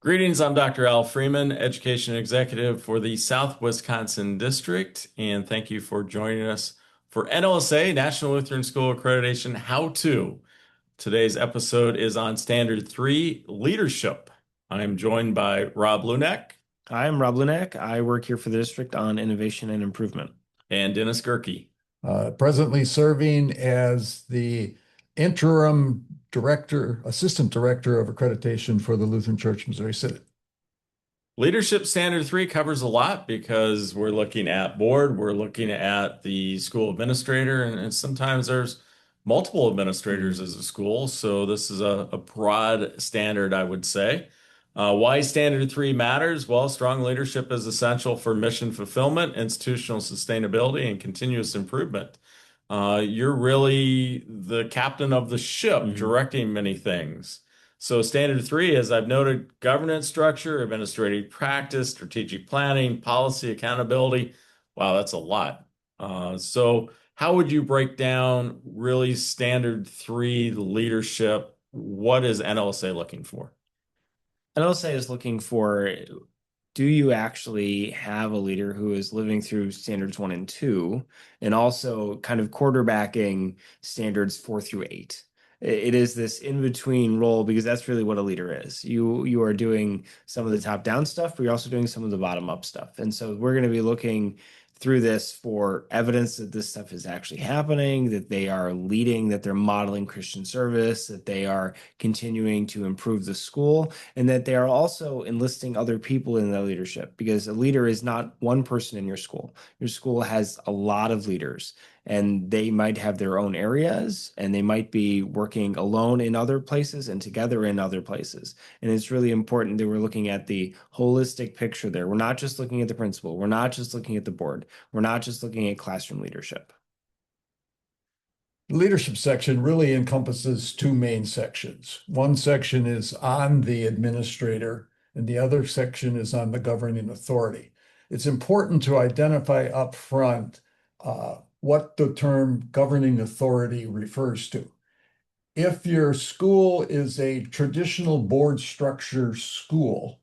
Greetings, I'm Dr. Al Freeman, Education Executive for the South Wisconsin District, and thank you for joining us for NLSA, National Lutheran School Accreditation How To. Today's episode is on Standard 3 Leadership. I'm joined by Rob Lunek I'm Rob Lunak. I work here for the district on innovation and improvement. and Dennis Gerke. Presently serving as the interim director, assistant director of accreditation for the Lutheran Church Missouri Synod. Leadership Standard 3 covers a lot because we're looking at board, we're looking at the school administrator, and sometimes there's multiple administrators as a school. So this is a broad standard, I would say. Why Standard 3 matters? Well, strong leadership is essential for mission fulfillment, institutional sustainability, and continuous improvement. You're really the captain of the ship, directing many things. So Standard 3, as I've noted, governance structure, administrative practice, strategic planning, policy, accountability. Wow, that's a lot. So how would you break down really Standard 3 leadership? What is NLSA looking for? NLSA is looking for, do you actually have a leader who is living through standards 1 and 2 and also kind of quarterbacking standards 4 through 8? It is this in-between role because that's really what a leader is. You are doing some of the top-down stuff, but you're also doing some of the bottom-up stuff. And so we're going to be looking through this for evidence that this stuff is actually happening, that they are leading, that they're modeling Christian service, that they are continuing to improve the school, and that they are also enlisting other people in their leadership, because a leader is not one person in your school. Your school has a lot of leaders, and they might have their own areas, and they might be working alone in other places and together in other places. And it's really important that we're looking at the holistic picture there. We're not just looking at the principal. We're not just looking at the board. We're not just looking at classroom leadership. The leadership section really encompasses two main sections. One section is on the administrator, and the other section is on the governing authority. It's important to identify up front what the term governing authority refers to. If your school is a traditional board structure school,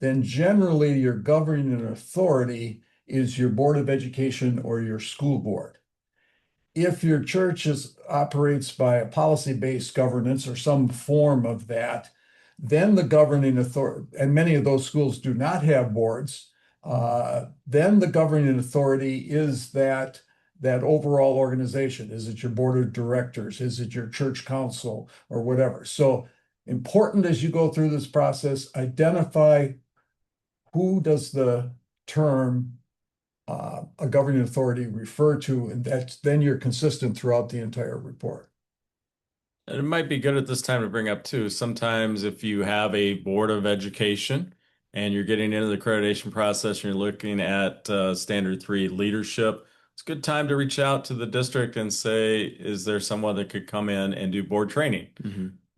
then generally your governing authority is your Board of Education or your school board. If your church operates by a policy-based governance or some form of that, then the governing authority, and many of those schools do not have boards, then the governing authority is that overall organization. Is it your board of directors? Is it your church council or whatever? So important as you go through this process, identify who does the term a governing authority refer to, and then you're consistent throughout the entire report. And it might be good at this time to bring up too, sometimes if you have a board of education and you're getting into the accreditation process and you're looking at Standard 3 leadership, it's a good time to reach out to the district and say, is there someone that could come in and do board training?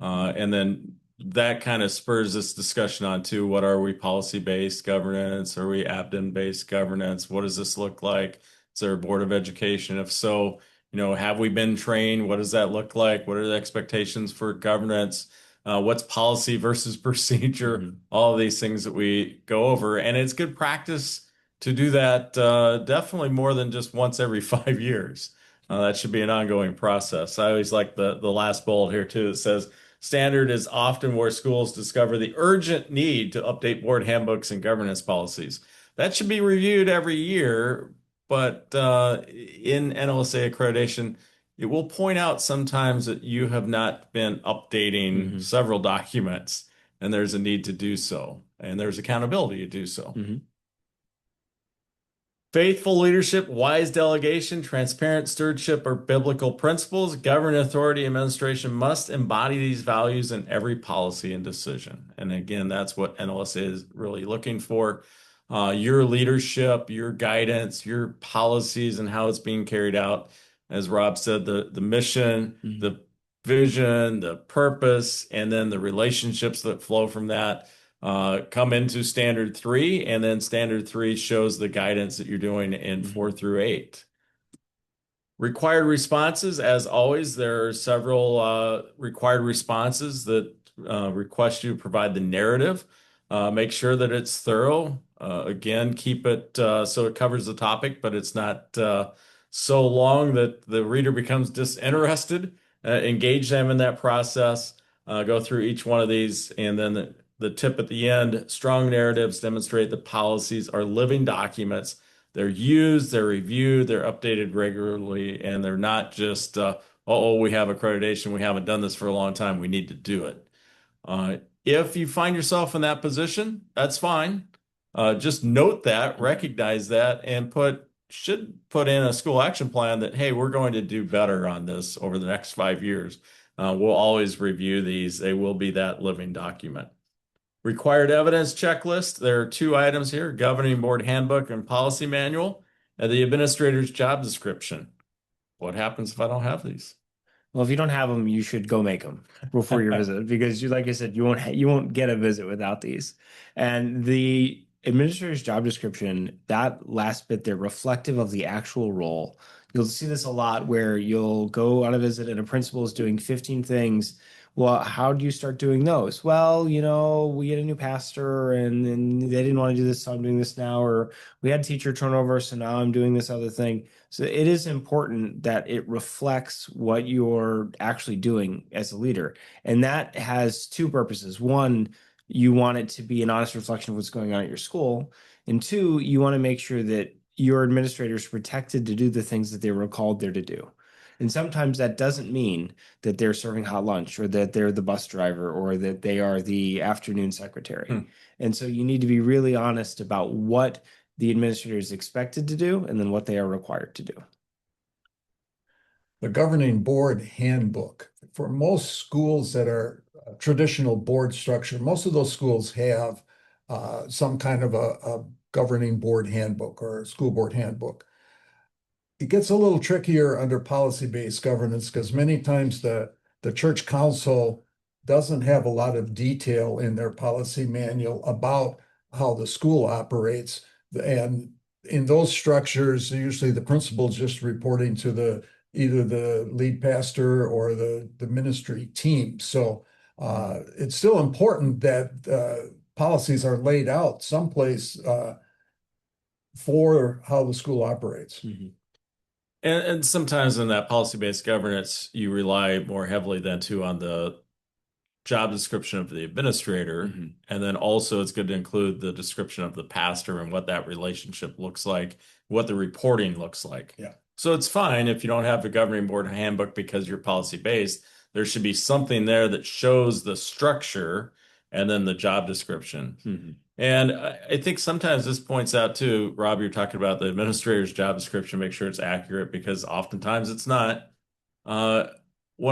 And then that kind of spurs this discussion on to what are we policy-based governance? Are we Abden-based governance? What does this look like? Is there a board of education? If so, have we been trained? What does that look like? What are the expectations for governance? What's policy versus procedure? All of these things that we go over. And it's good practice to do that definitely more than just once every 5 years. That should be an ongoing process. I always like the last bullet here too. It says, standard is often where schools discover the urgent need to update board handbooks and governance policies. That should be reviewed every year, but in NLSA accreditation, it will point out sometimes that you have not been updating several documents, and there's a need to do so, and there's accountability to do so. Faithful leadership, wise delegation, transparent stewardship are biblical principles. Governing authority administration must embody these values in every policy and decision. And again, that's what NLSA is really looking for. Your leadership, your guidance, your policies, and how it's being carried out. As Rob said, the mission, the vision, the purpose, and then the relationships that flow from that come into Standard 3, and then Standard 3 shows the guidance that you're doing in 4 through 8. Required responses, as always, there are several required responses that request you to provide the narrative Make sure that it's thorough. Again, keep it so it covers the topic, but it's not so long that the reader becomes disinterested. Engage them in that process. Go through each one of these, and then the tip at the end, strong narratives demonstrate that policies are living documents. They're used, they're reviewed, they're updated regularly, and they're not just, oh, we have accreditation, we haven't done this for a long time, we need to do it. If you find yourself in that position, that's fine. Just note that, recognize that, and should put in a school action plan that, hey, we're going to do better on this over the next 5 years. We'll always review these. They will be that living document. Required evidence checklist. There are 2 items here, governing board handbook and policy manual, and the administrator's job description. What happens if I don't have these? Well, if you don't have them, you should go make them before your visit because, like I said, you won't get a visit without these. And the administrator's job description, that last bit there, reflective of the actual role. You'll see this a lot where you'll go on a visit and a principal is doing 15 things. Well, how do you start doing those? Well, we get a new pastor and they didn't want to do this, so I'm doing this now. Or we had teacher turnover, so now I'm doing this other thing. So it is important that it reflects what you're actually doing as a leader. And that has 2 purposes. One, you want it to be an honest reflection of what's going on at your school. And 2, you want to make sure that your administrators are protected to do the things that they were called there to do. And sometimes that doesn't mean that they're serving hot lunch or that they're the bus driver or that they are the afternoon secretary. And so you need to be really honest about what the administrator is expected to do and then what they are required to do. The governing board handbook. For most schools that are traditional board structure, most of those schools have some kind of a governing board handbook or a school board handbook. It gets a little trickier under policy-based governance because many times the church council doesn't have a lot of detail in their policy manual about how the school operates. And in those structures, usually the principal is just reporting to either the lead pastor or the ministry team. So it's still important that policies are laid out someplace for how the school operates. Mm-hmm. And sometimes in that policy-based governance, you rely more heavily than too on the job description of the administrator. Mm-hmm. And then also it's good to include the description of the pastor and what that relationship looks like, what the reporting looks like. Yeah. So it's fine if you don't have the governing board handbook because you're policy-based. There should be something there that shows the structure and then the job description. Mm-hmm. And I think sometimes this points out too, Rob, you're talking about the administrator's job description, make sure it's accurate because oftentimes it's not. One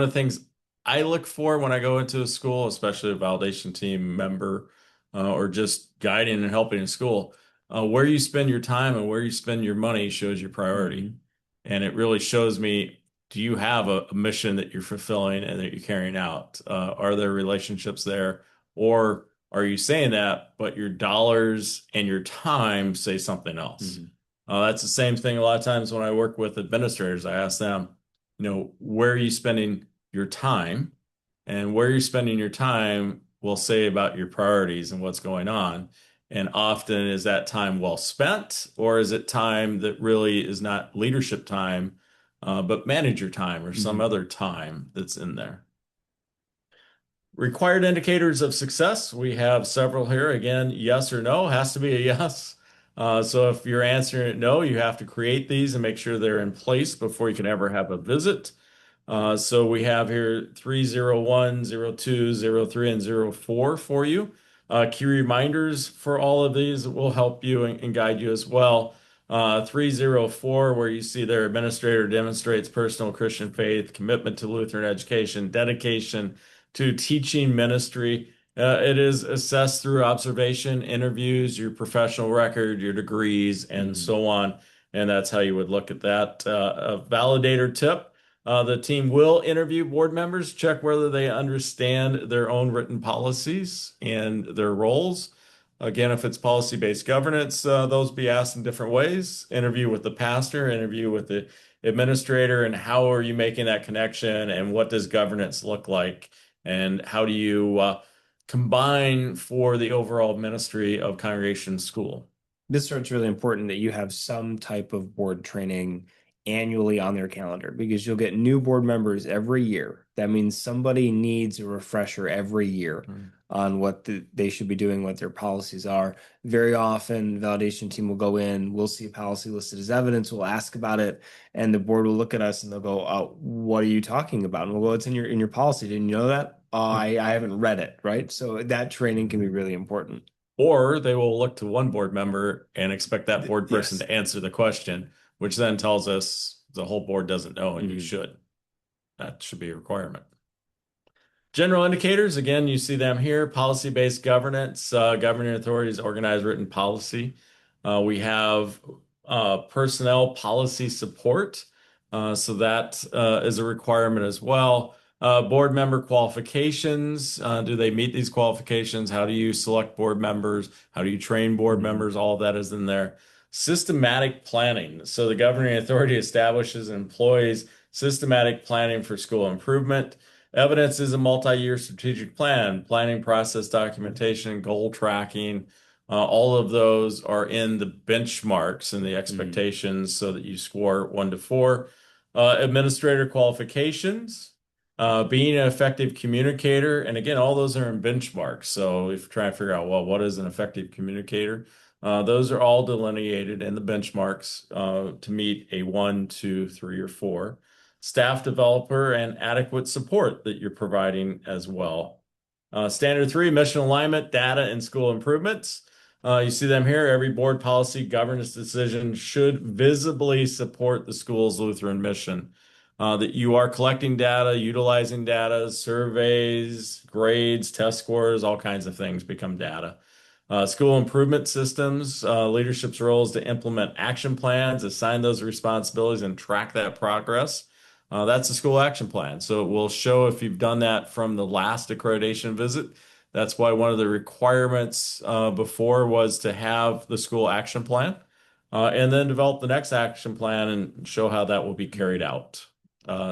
of the things I look for when I go into a school, especially a validation team member or just guiding and helping in school, where you spend your time and where you spend your money shows your priority. Mm-hmm. And it really shows me, do you have a mission that you're fulfilling and that you're carrying out? Are there relationships there? Or are you saying that, but your dollars and your time say something else? Mm-hmm. That's the same thing a lot of times when I work with administrators. I ask them, where are you spending your time? And where you're spending your time will say about your priorities and what's going on. And often is that time well spent, or is it time that really is not leadership time, but manager time or some other time that's in there? Required indicators of success. We have several here. Again, yes or no has to be a yes. So if you're answering it no, you have to create these and make sure they're in place before you can ever have a visit. So we have here 301, 02, 03, and 04 for you. Key reminders for all of these will help you and guide you as well. 304, where you see their administrator demonstrates personal Christian faith, commitment to Lutheran education, dedication to teaching ministry. It is assessed through observation, interviews, your professional record, your degrees, and so on. And that's how you would look at that. A validator tip. The team will interview board members, check whether they understand their own written policies and their roles. Again, if it's policy-based governance, those be asked in different ways. Interview with the pastor, interview with the administrator, and how are you making that connection, and what does governance look like? And how do you combine for the overall ministry of congregation school. This starts really important that you have some type of board training annually on their calendar because you'll get new board members every year. That means somebody needs a refresher every year on what they should be doing, what their policies are. Very often, validation team will go in, we'll see a policy listed as evidence, we'll ask about it, and the board will look at us and they'll go, "Oh, what are you talking about?" And we'll go, "It's in your policy. Didn't you know that?" "Oh, I haven't read it," right? So that training can be really important. Or they will look to one board member and expect that board person Yes. to answer the question, which then tells us the whole board doesn't know and you Mhm. should. That should be a requirement. General indicators, again, you see them here. Policy-based governance, governing authorities organize written policy. We have personnel policy support. So that is a requirement as well. Board member qualifications. Do they meet these qualifications? How do you select board members? How do you train board members? All of that is in there. Systematic planning. So the governing authority establishes and employs systematic planning for school improvement. Evidence is a multi-year strategic plan, planning process documentation, goal tracking. All of those are in the benchmarks and the expectations so that you score 1 to 4. Administrator qualifications, being an effective communicator. And again, all those are in benchmarks. So if you're trying to figure out, well, what is an effective communicator? Those are all delineated in the benchmarks to meet a 1, 2, 3, or 4. Staff developer and adequate support that you're providing as well. Standard 3, mission alignment, data, and school improvements. You see them here. Every board policy governance decision should visibly support the school's Lutheran mission. That you are collecting data, utilizing data, surveys, grades, test scores, all kinds of things become data. School improvement systems, leadership's role is to implement action plans, assign those responsibilities, and track that progress. That's a school action plan. So it will show if you've done that from the last accreditation visit. That's why one of the requirements before was to have the school action plan and then develop the next action plan and show how that will be carried out.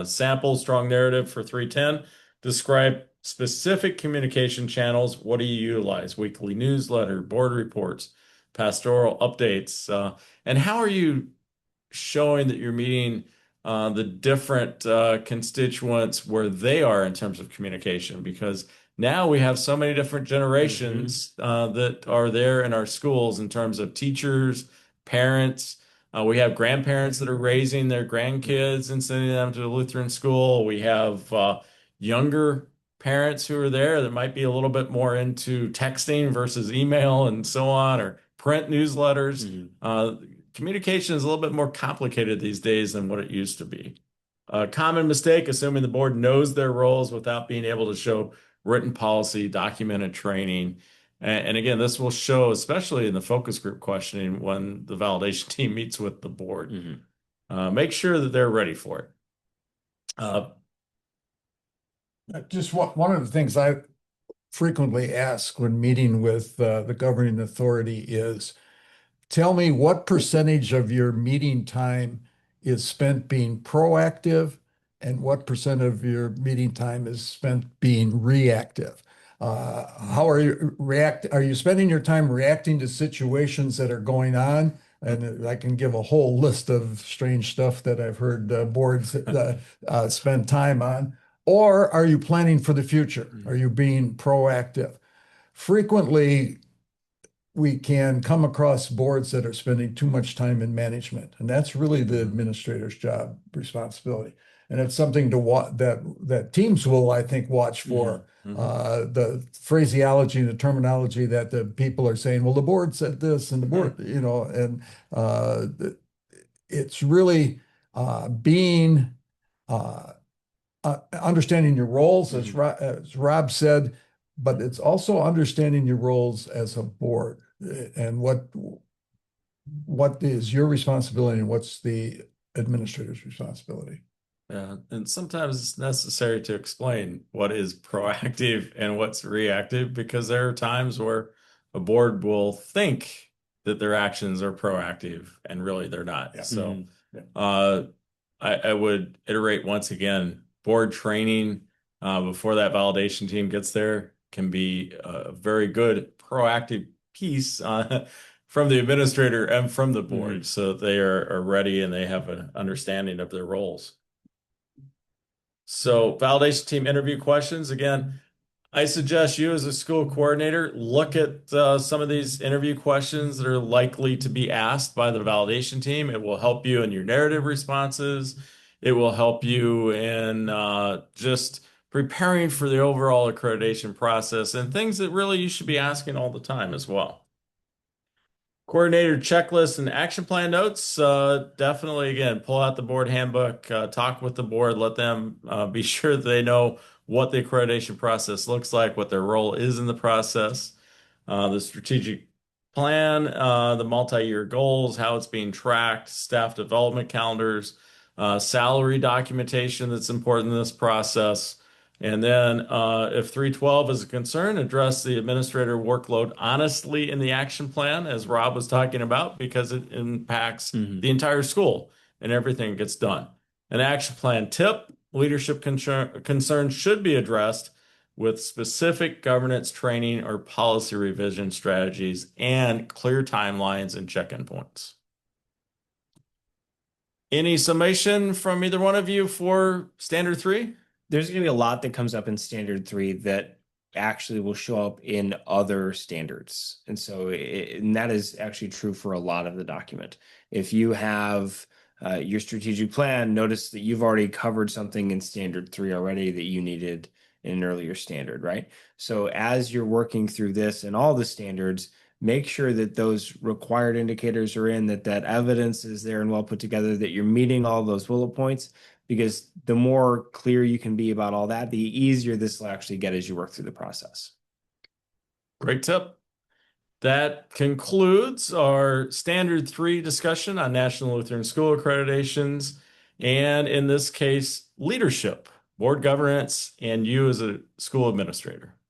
Sample strong narrative for 310. Describe specific communication channels. What do you utilize? Weekly newsletter, board reports, pastoral updates. And how are you showing that you're meeting the different constituents where they are in terms of communication? Because now we have so many different generations that are there in our schools in terms of teachers, parents. We have grandparents that are raising their grandkids and sending them to the Lutheran school. We have younger parents who are there that might be a little bit more into texting versus email and so on, or print newsletters. Communication is a little bit more complicated these days than what it used to be. A common mistake, assuming the board knows their roles without being able to show written policy, documented training. And again, this will show, especially in the focus group questioning when the validation team meets with the board. Make sure that they're ready for it. Just one of the things I frequently ask when meeting with the governing authority is, tell me what percentage of your meeting time is spent being proactive and what percent of your meeting time is spent being reactive. How are you Are you spending your time reacting to situations that are going on? And I can give a whole list of strange stuff that I've heard boards spend time on. Or are you planning for the future? Are you being proactive? Frequently, we can come across boards that are spending too much time in management, and that's really the administrator's job responsibility. And it's something to that teams will, I think, watch for. The phraseology and the terminology that the people are saying, well, the board said this and the board, and it's really being understanding your roles, as Rob said, but it's also understanding your roles as a board and what is your responsibility and what's the administrator's responsibility. Yeah, and sometimes it's necessary to explain what is proactive and what's reactive because there are times where a board will think that their actions are proactive and really they're not. Yeah. So I would iterate once again, board training before that validation team gets there can be a very good proactive piece from the administrator and from the board, so they are ready and they have an understanding of their roles. So validation team interview questions. Again, I suggest you as a school coordinator look at some of these interview questions that are likely to be asked by the validation team. It will help you in your narrative responses. It will help you in just preparing for the overall accreditation process and things that really you should be asking all the time as well. Coordinator checklist and action plan notes. Definitely, again, pull out the board handbook, talk with the board, let them be sure that they know what the accreditation process looks like, what their role is in the process, the strategic plan, the multi-year goals, how it's being tracked, staff development calendars, salary documentation that's important in this process. And then if 312 is a concern, address the administrator workload honestly in the action plan, as Rob was talking about, because it impacts the entire school and everything gets done. An action plan tip, leadership concerns should be addressed with specific governance training or policy revision strategies and clear timelines and check-in points. Any summation from either one of you for Standard 3? There's going to be a lot that comes up in Standard 3 that actually will show up in other standards. And so and that is actually true for a lot of the document. If you have your strategic plan, notice that you've already covered something in Standard 3 already that you needed in an earlier standard, right? So as you're working through this and all the standards, make sure that those required indicators are in, that evidence is there and well put together, that you're meeting all those bullet points, because the more clear you can be about all that, the easier this will actually get as you work through the process. Great tip. That concludes our Standard 3 discussion on National Lutheran School accreditations, and in this case, leadership, board governance, and you as a school administrator.